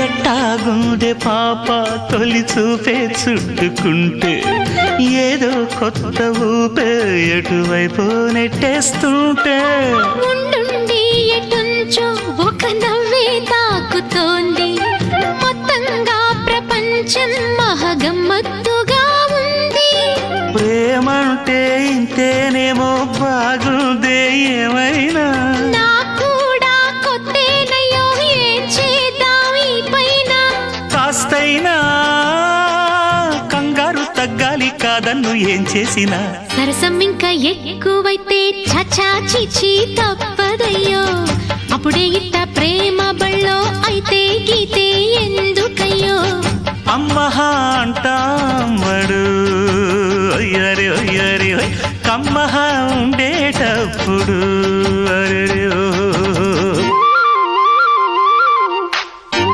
ఎట్టాగుండే పాప తొలి చూపే చుట్టుకుంటే ఏదో కొత్త ఊపే ఎటువైపు నెట్టేస్తుంటే ఉండుండి ఎటుంచో ఒక నవ్వే తాకుతోంది మొత్తంగా ప్రపంచం మహగమ్మత్తుగా ఉంది ప్రేమంటే ఇంతేనేమో బాగుందే ఏమైనా కూడా కొత్తేనయ్యో ఏం చేద్దాం ఈ పైన కాస్తైనా కంగారు తగ్గాలి కాదన్ను ఏం చేసినా సరసం ఇంకా ఎక్కువైతే చచా చిచి తప్పదయ్యో అప్పుడే ఇట్ట ప్రేమ బళ్ళో అయితే గీతే ఎందుకయ్యో అమ్మహ అంటామడు ఒయ్యరి ఒయ్యరి కమ్మహ